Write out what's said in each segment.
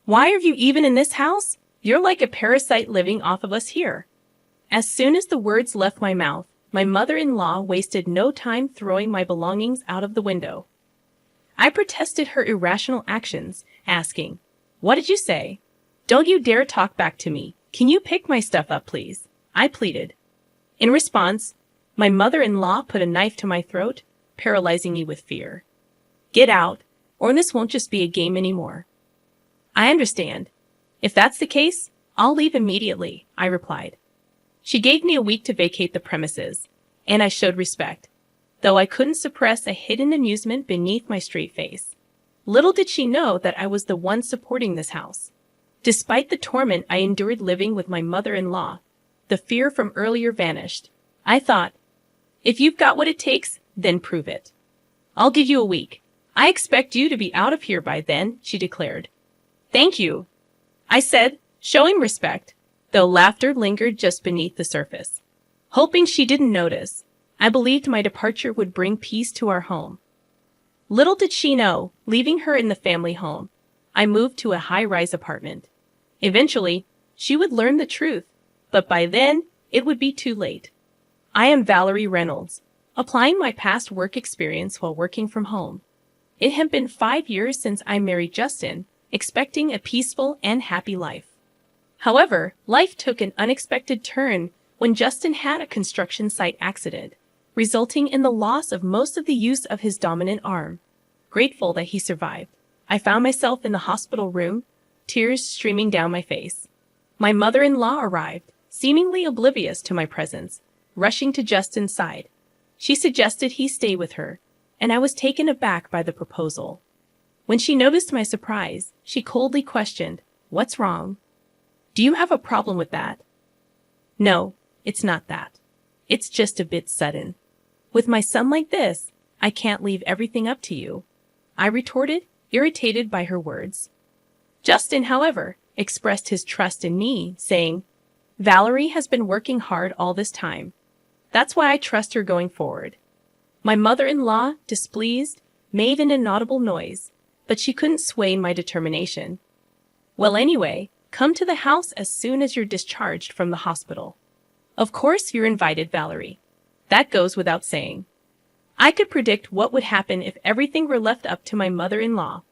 Why are you even in this house? You're like a parasite living off of us here. As soon as the words left my mouth, my mother-in-law wasted no time throwing my belongings out of the window. I protested her irrational actions, asking, "What did you say? Don't you dare talk back to me. Can you pick my stuff up, please?" I pleaded. In response, my mother-in-law put a knife to my throat, paralyzing me with fear. "Get out, or this won't just be a game anymore." "I understand. If that's the case, I'll leave immediately," I replied. She gave me a week to vacate the premises, and I showed respect, though I couldn't suppress a hidden amusement beneath my straight face. Little did she know that I was the one supporting this house. Despite the torment I endured living with my mother-in-law, the fear from earlier vanished. I thought, if you've got what it takes, then prove it. "I'll give you a week. I expect you to be out of here by then," she declared. "Thank you," I said, showing respect, though laughter lingered just beneath the surface. Hoping she didn't notice, I believed my departure would bring peace to our home. Little did she know, leaving her in the family home, I moved to a high-rise apartment. Eventually, she would learn the truth, but by then, it would be too late. I am Valerie Reynolds, applying my past work experience while working from home. It had been 5 years since I married Justin, expecting a peaceful and happy life. However, life took an unexpected turn when Justin had a construction site accident, resulting in the loss of most of the use of his dominant arm. Grateful that he survived, I found myself in the hospital room, tears streaming down my face. My mother-in-law arrived, seemingly oblivious to my presence, rushing to Justin's side. She suggested he stay with her, and I was taken aback by the proposal. When she noticed my surprise, she coldly questioned, "What's wrong? Do you have a problem with that?" "No, it's not that. It's just a bit sudden. With my son like this, I can't leave everything up to you," I retorted, irritated by her words. Justin, however, expressed his trust in me, saying, "Valerie has been working hard all this time. That's why I trust her going forward." My mother-in-law, displeased, made an inaudible noise, but she couldn't sway my determination. "Well, anyway, come to the house as soon as you're discharged from the hospital. Of course you're invited, Valerie. That goes without saying." I could predict what would happen if everything were left up to my mother-in-law.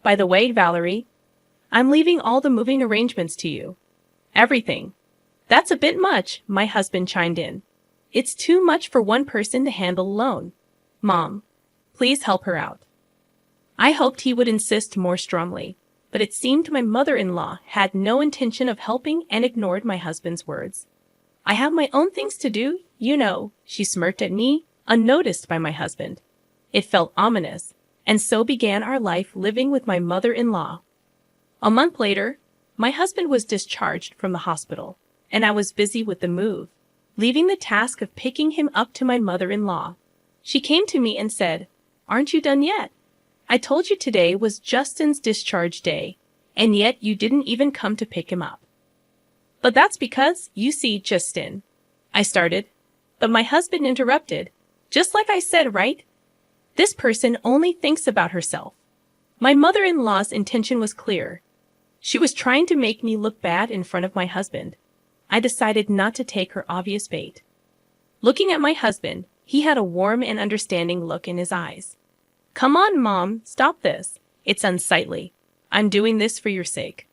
"By the way, Valerie, I'm leaving all the moving arrangements to you." "Everything." "That's a bit much," my husband chimed in. "It's too much for one person to handle alone. Mom, please help her out." I hoped he would insist more strongly, but it seemed my mother-in-law had no intention of helping and ignored my husband's words. "I have my own things to do, you know," she smirked at me, unnoticed by my husband. It felt ominous, and so began our life living with my mother-in-law. A month later, my husband was discharged from the hospital, and I was busy with the move, leaving the task of picking him up to my mother-in-law. She came to me and said, "Aren't you done yet? I told you today was Justin's discharge day, and yet you didn't even come to pick him up." "But that's because, you see, Justin," I started, but my husband interrupted. "Just like I said, right? This person only thinks about herself." My mother-in-law's intention was clear. She was trying to make me look bad in front of my husband. I decided not to take her obvious bait. Looking at my husband, he had a warm and understanding look in his eyes. "Come on, Mom, stop this. It's unsightly. I'm doing this for your sake."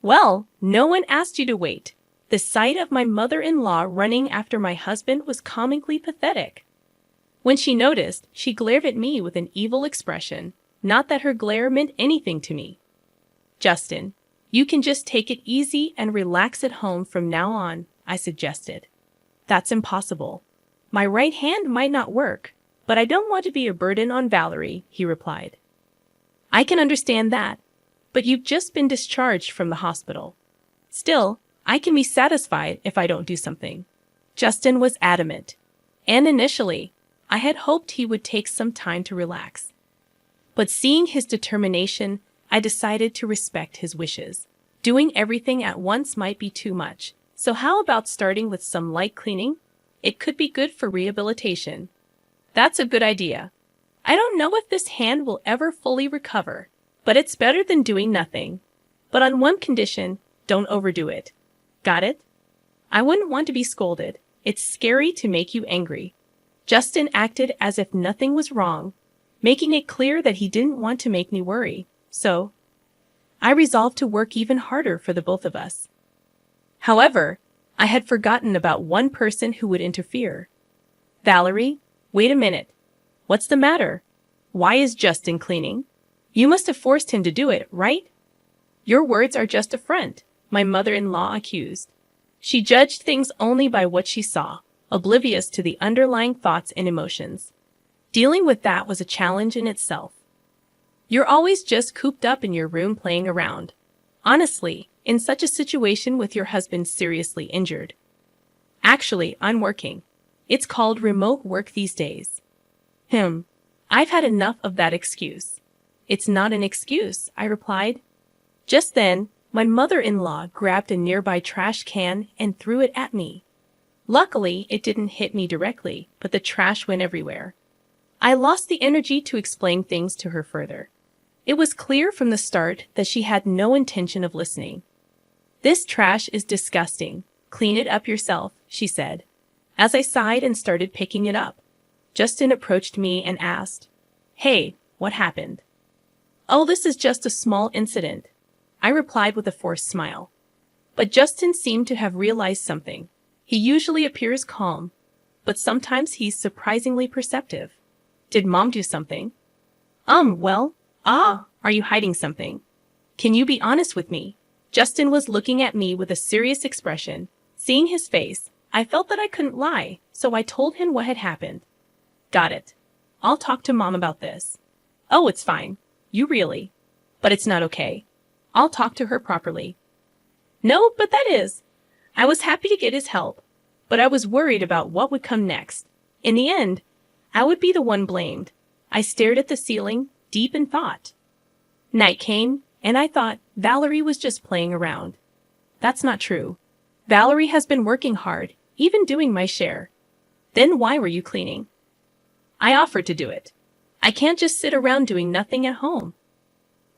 Well, no one asked you to wait. The sight of my mother-in-law running after my husband was comically pathetic. When she noticed, she glared at me with an evil expression, not that her glare meant anything to me. "Justin, you can just take it easy and relax at home from now on," I suggested. "That's impossible. My right hand might not work, but I don't want to be a burden on Valerie," he replied. "I can understand that, but you've just been discharged from the hospital. Still, I can be satisfied if I don't do something." Justin was adamant, and initially, I had hoped he would take some time to relax. But seeing his determination, I decided to respect his wishes. Doing everything at once might be too much, so how about starting with some light cleaning? It could be good for rehabilitation. "That's a good idea. I don't know if this hand will ever fully recover, but it's better than doing nothing," But on one condition, don't overdo it. Got it? I wouldn't want to be scolded. It's scary to make you angry. Justin acted as if nothing was wrong, making it clear that he didn't want to make me worry. So, I resolved to work even harder for the both of us. However, I had forgotten about one person who would interfere. Valerie, wait a minute. What's the matter? Why is Justin cleaning? You must have forced him to do it, right? Your words are just a front, my mother-in-law accused. She judged things only by what she saw, oblivious to the underlying thoughts and emotions. Dealing with that was a challenge in itself. You're always just cooped up in your room playing around. Honestly, in such a situation with your husband seriously injured. Actually, I'm working. It's called remote work these days. I've had enough of that excuse. It's not an excuse, I replied. Just then, my mother-in-law grabbed a nearby trash can and threw it at me. Luckily, it didn't hit me directly, but the trash went everywhere. I lost the energy to explain things to her further. It was clear from the start that she had no intention of listening. This trash is disgusting. Clean it up yourself, she said. As I sighed and started picking it up, Justin approached me and asked, "Hey, what happened?" "Oh, this is just a small incident," I replied with a forced smile. But Justin seemed to have realized something. He usually appears calm, but sometimes he's surprisingly perceptive. "Did Mom do something?" Are you hiding something? Can you be honest with me?" Justin was looking at me with a serious expression. Seeing his face, I felt that I couldn't lie, so I told him what had happened. "Got it. I'll talk to Mom about this." "Oh, it's fine. You really. But it's not okay. I'll talk to her properly." "No, but that is." I was happy to get his help, but I was worried about what would come next. In the end, I would be the one blamed. I stared at the ceiling, deep in thought. Night came, and I thought Valerie was just playing around. That's not true. Valerie has been working hard, even doing my share. Then why were you cleaning? I offered to do it. I can't just sit around doing nothing at home.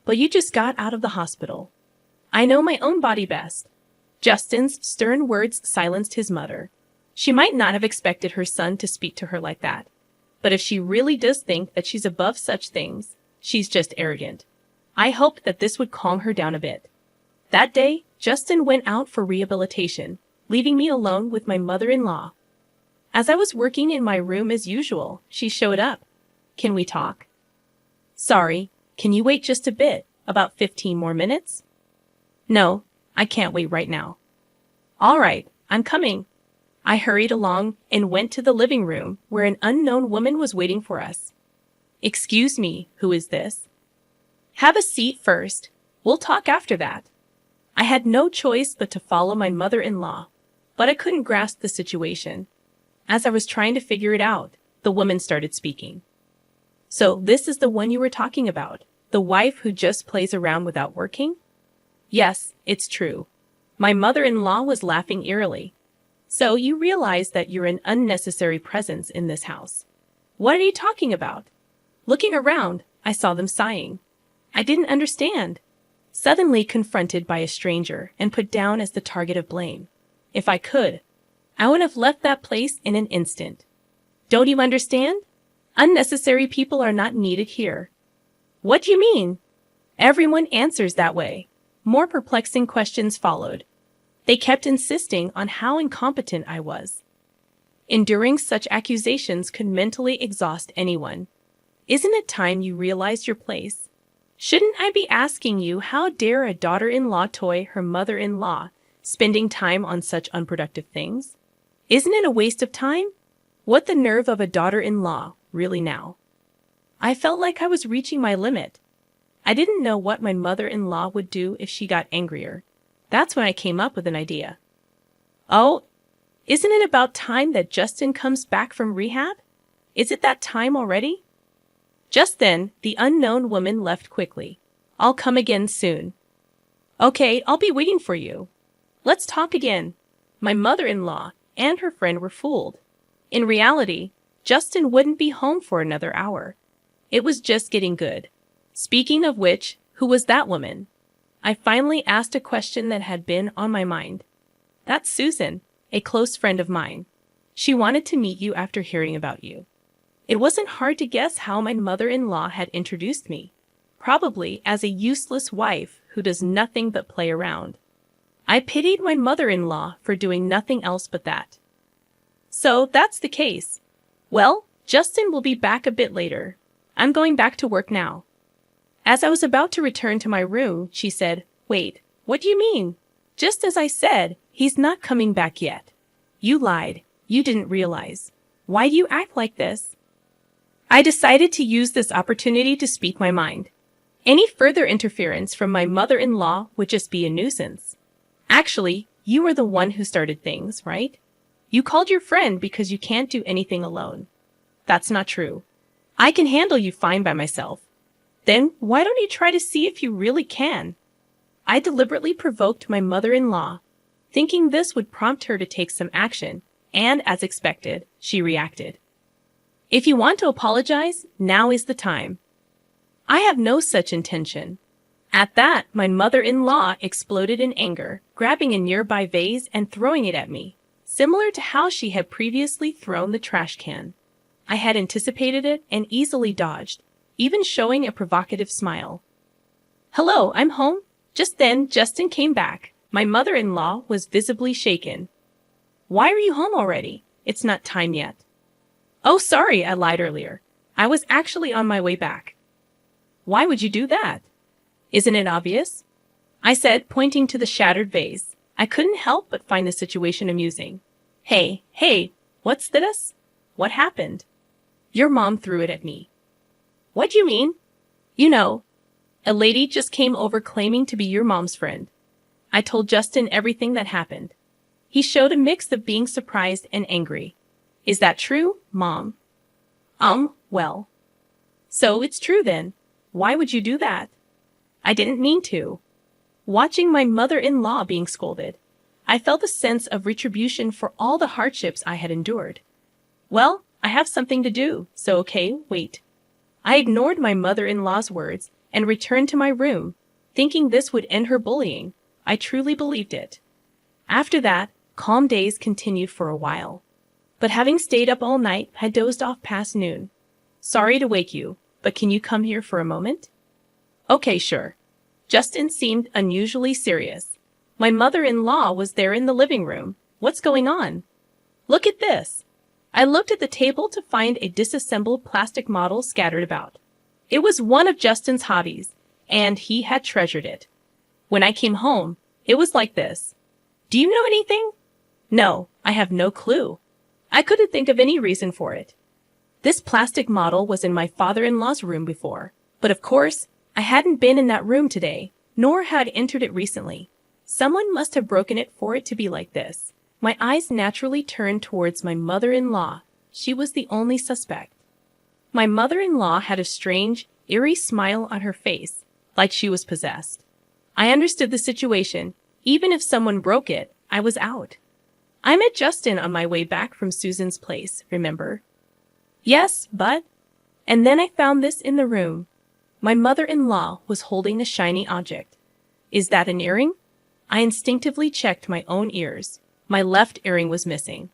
But you just got out of the hospital. I know my own body best. Justin's stern words silenced his mother. She might not have expected her son to speak to her like that. But if she really does think that she's above such things, she's just arrogant. I hoped that this would calm her down a bit. That day, Justin went out for rehabilitation, leaving me alone with my mother-in-law. As I was working in my room as usual, she showed up. "Can we talk?" "Sorry, can you wait just a bit, about 15 more minutes?" "No, I can't wait right now." "All right, I'm coming." I hurried along and went to the living room where an unknown woman was waiting for us. "Excuse me, who is this?" "Have a seat first. We'll talk after that." I had no choice but to follow my mother-in-law, but I couldn't grasp the situation. As I was trying to figure it out, the woman started speaking. "So this is the one you were talking about, the wife who just plays around without working?" "Yes, it's true." My mother-in-law was laughing eerily. "So you realize that you're an unnecessary presence in this house." "What are you talking about?" Looking around, I saw them sighing. I didn't understand. Suddenly confronted by a stranger and put down as the target of blame. If I could, I would have left that place in an instant. "Don't you understand? Unnecessary people are not needed here." "What do you mean?" Everyone answers that way. More perplexing questions followed. They kept insisting on how incompetent I was. Enduring such accusations could mentally exhaust anyone. Isn't it time you realized your place? Shouldn't I be asking you how dare a daughter-in-law toy her mother-in-law, spending time on such unproductive things? Isn't it a waste of time? What the nerve of a daughter-in-law, really now? I felt like I was reaching my limit. I didn't know what my mother-in-law would do if she got angrier. That's when I came up with an idea. "Oh, isn't it about time that Justin comes back from rehab? Is it that time already?" Just then, the unknown woman left quickly. "I'll come again soon." "Okay, I'll be waiting for you. Let's talk again." My mother-in-law and her friend were fooled. In reality, Justin wouldn't be home for another hour. It was just getting good. Speaking of which, who was that woman? I finally asked a question that had been on my mind. That's Susan, a close friend of mine. She wanted to meet you after hearing about you. It wasn't hard to guess how my mother-in-law had introduced me, probably as a useless wife who does nothing but play around. I pitied my mother-in-law for doing nothing else but that. So that's the case. Well, Justin will be back a bit later. I'm going back to work now. As I was about to return to my room, she said, "Wait, what do you mean?" Just as I said, "He's not coming back yet." You lied. You didn't realize. Why do you act like this? I decided to use this opportunity to speak my mind. Any further interference from my mother-in-law would just be a nuisance. Actually, you were the one who started things, right? You called your friend because you can't do anything alone. That's not true. I can handle you fine by myself. Then why don't you try to see if you really can? I deliberately provoked my mother-in-law, thinking this would prompt her to take some action, and as expected, she reacted. If you want to apologize, now is the time. I have no such intention. At that, my mother-in-law exploded in anger, grabbing a nearby vase and throwing it at me, similar to how she had previously thrown the trash can. I had anticipated it and easily dodged, even showing a provocative smile. "Hello, I'm home." Just then, Justin came back. My mother-in-law was visibly shaken. "Why are you home already? It's not time yet." "Oh, sorry, I lied earlier. I was actually on my way back." "Why would you do that?" "Isn't it obvious?" I said, pointing to the shattered vase. I couldn't help but find the situation amusing. Hey, what's this? What happened?" "Your mom threw it at me." "What do you mean?" "You know, a lady just came over claiming to be your mom's friend." I told Justin everything that happened. He showed a mix of being surprised and angry. "Is that true, Mom?" Well. So it's true then. Why would you do that?" "I didn't mean to." Watching my mother-in-law being scolded, I felt a sense of retribution for all the hardships I had endured. "Well, I have something to do, so okay, wait." I ignored my mother-in-law's words and returned to my room, thinking this would end her bullying. I truly believed it. After that, calm days continued for a while. But having stayed up all night, I dozed off past noon. "Sorry to wake you, but can you come here for a moment?" "Okay, sure." Justin seemed unusually serious. My mother-in-law was there in the living room. "What's going on?" "Look at this." I looked at the table to find a disassembled plastic model scattered about. It was one of Justin's hobbies, and he had treasured it. When I came home, it was like this. "Do you know anything?" "No, I have no clue." I couldn't think of any reason for it. This plastic model was in my father-in-law's room before, but of course, I hadn't been in that room today, nor had entered it recently. Someone must have broken it for it to be like this. My eyes naturally turned towards my mother-in-law. She was the only suspect. My mother-in-law had a strange, eerie smile on her face, like she was possessed. I understood the situation. Even if someone broke it, I was out. I met Justin on my way back from Susan's place, remember? "Yes, but..." And then I found this in the room. My mother-in-law was holding a shiny object. "Is that an earring?" I instinctively checked my own ears. My left earring was missing.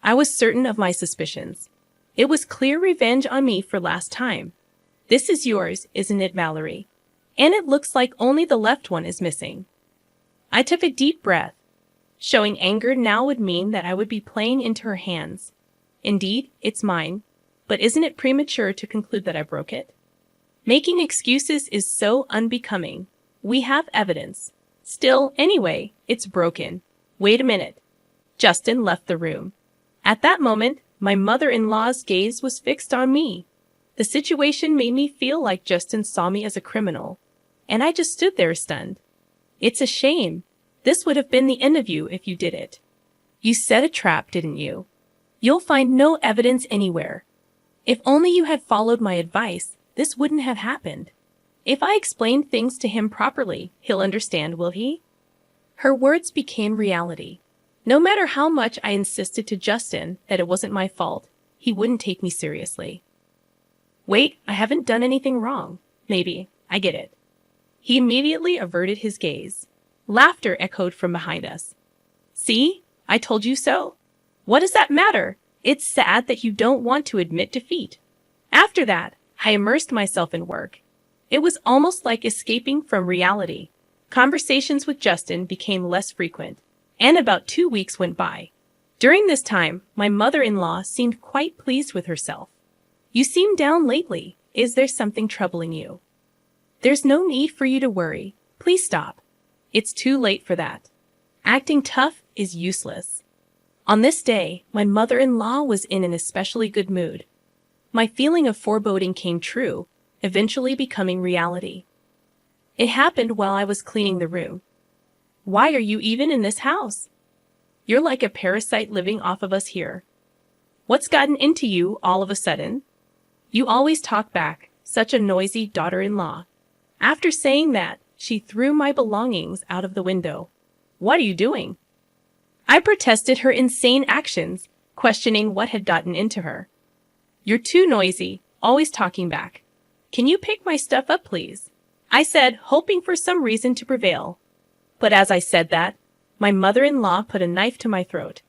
I was certain of my suspicions. It was clear revenge on me for last time. "This is yours, isn't it, Valerie? And it looks like only the left one is missing." I took a deep breath. Showing anger now would mean that I would be playing into her hands. Indeed, it's mine. But isn't it premature to conclude that I broke it? Making excuses is so unbecoming. We have evidence. Still, anyway, it's broken. Wait a minute. Justin left the room. At that moment, my mother-in-law's gaze was fixed on me. The situation made me feel like Justin saw me as a criminal, and I just stood there stunned. "It's a shame. This would have been the end of you if you did it. You set a trap, didn't you? You'll find no evidence anywhere. If only you had followed my advice, this wouldn't have happened. If I explain things to him properly, he'll understand, will he?" Her words became reality. No matter how much I insisted to Justin that it wasn't my fault, he wouldn't take me seriously. "Wait, I haven't done anything wrong. Maybe. I get it. He immediately averted his gaze. Laughter echoed from behind us. See? I told you so. What does that matter? It's sad that you don't want to admit defeat. After that, I immersed myself in work. It was almost like escaping from reality. Conversations with Justin became less frequent, and about 2 weeks went by. During this time, my mother-in-law seemed quite pleased with herself. You seem down lately. Is there something troubling you? There's no need for you to worry. Please stop. It's too late for that. Acting tough is useless. On this day, my mother-in-law was in an especially good mood. My feeling of foreboding came true, eventually becoming reality. It happened while I was cleaning the room. Why are you even in this house? You're like a parasite living off of us here. What's gotten into you all of a sudden? You always talk back, such a noisy daughter-in-law. After saying that, she threw my belongings out of the window. What are you doing? I protested her insane actions, questioning what had gotten into her. You're too noisy, always talking back. Can you pick my stuff up, please? I said, hoping for some reason to prevail. But as I said that, my mother-in-law put a knife to my throat.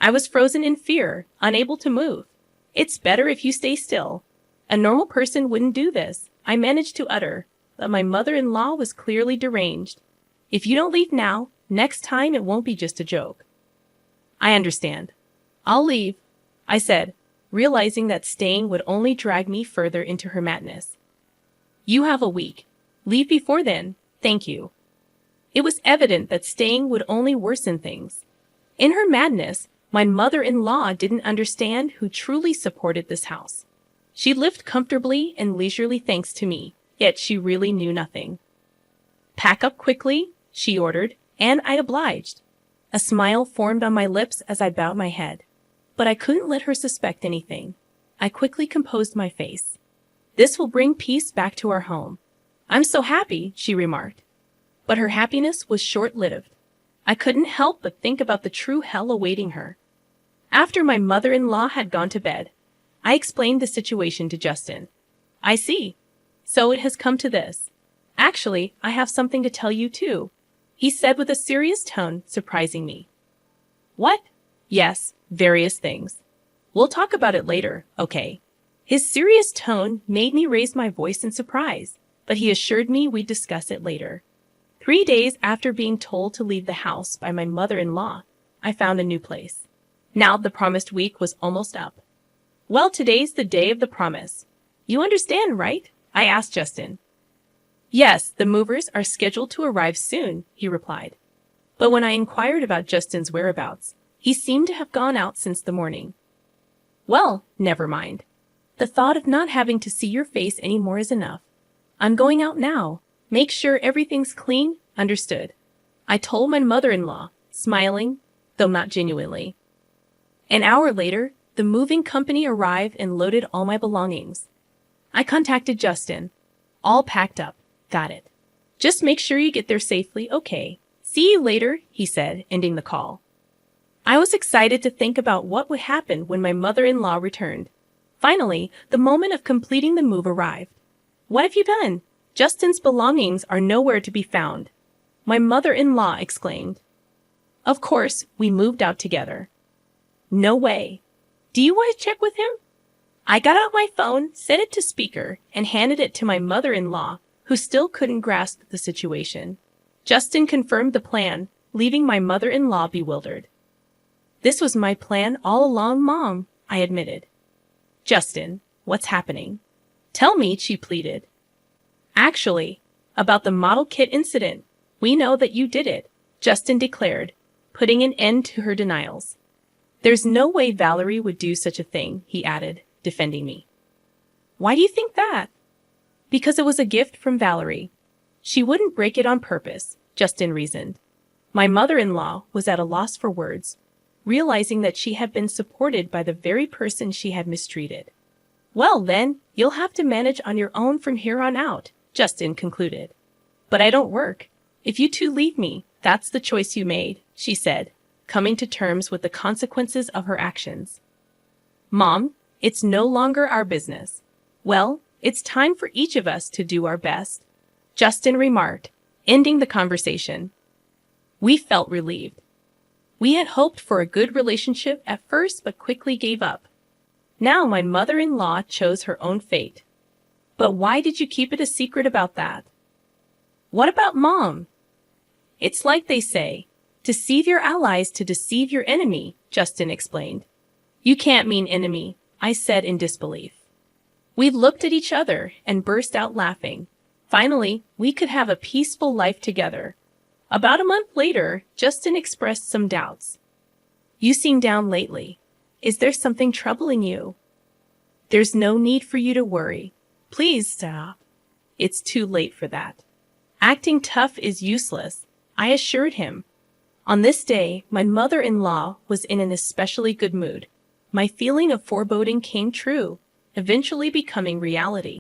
I was frozen in fear, unable to move. It's better if you stay still. A normal person wouldn't do this, I managed to utter, but my mother-in-law was clearly deranged. If you don't leave now, next time it won't be just a joke. I understand. I'll leave, I said, realizing that staying would only drag me further into her madness. You have a week. Leave before then, thank you. It was evident that staying would only worsen things. In her madness, my mother-in-law didn't understand who truly supported this house. She lived comfortably and leisurely thanks to me, yet she really knew nothing. Pack up quickly, she ordered, and I obliged. A smile formed on my lips as I bowed my head. But I couldn't let her suspect anything. I quickly composed my face. This will bring peace back to our home. I'm so happy, she remarked. But her happiness was short-lived. I couldn't help but think about the true hell awaiting her. After my mother-in-law had gone to bed, I explained the situation to Justin. I see. So it has come to this. Actually, I have something to tell you too, he said with a serious tone, surprising me. What? Yes, various things. We'll talk about it later, okay? His serious tone made me raise my voice in surprise, but he assured me we'd discuss it later. 3 days after being told to leave the house by my mother-in-law, I found a new place. Now the promised week was almost up. Well, today's the day of the promise. You understand, right? I asked Justin. Yes, the movers are scheduled to arrive soon, he replied. But when I inquired about Justin's whereabouts, he seemed to have gone out since the morning. Well, never mind. The thought of not having to see your face anymore is enough. I'm going out now. Make sure everything's clean, understood? I told my mother-in-law, smiling, though not genuinely. An hour later, the moving company arrived and loaded all my belongings. I contacted Justin. All packed up. Got it. Just make sure you get there safely, okay? See you later, he said, ending the call. I was excited to think about what would happen when my mother-in-law returned. Finally, the moment of completing the move arrived. What have you done? Justin's belongings are nowhere to be found. My mother-in-law exclaimed. Of course, we moved out together. No way. Do you want to check with him? I got out my phone, set it to speaker, and handed it to my mother-in-law, who still couldn't grasp the situation. Justin confirmed the plan, leaving my mother-in-law bewildered. This was my plan all along, Mom, I admitted. Justin, what's happening? Tell me, she pleaded. Actually, about the model kit incident, we know that you did it, Justin declared, putting an end to her denials. There's no way Valerie would do such a thing, he added, defending me. Why do you think that? Because it was a gift from Valerie. She wouldn't break it on purpose, Justin reasoned. My mother-in-law was at a loss for words, realizing that she had been supported by the very person she had mistreated. Well then, you'll have to manage on your own from here on out, Justin concluded. But I don't work. If you two leave me, that's the choice you made, she said, coming to terms with the consequences of her actions. Mom, it's no longer our business. Well, it's time for each of us to do our best. Justin remarked, ending the conversation. We felt relieved. We had hoped for a good relationship at first but quickly gave up. Now my mother-in-law chose her own fate. But why did you keep it a secret about that? What about Mom? It's like they say, deceive your allies to deceive your enemy, Justin explained. You can't mean enemy, I said in disbelief. We looked at each other and burst out laughing. Finally, we could have a peaceful life together. About a month later, Justin expressed some doubts. You seem down lately. Is there something troubling you? There's no need for you to worry. Please stop. It's too late for that. Acting tough is useless, I assured him. On this day, my mother-in-law was in an especially good mood. My feeling of foreboding came true, eventually becoming reality.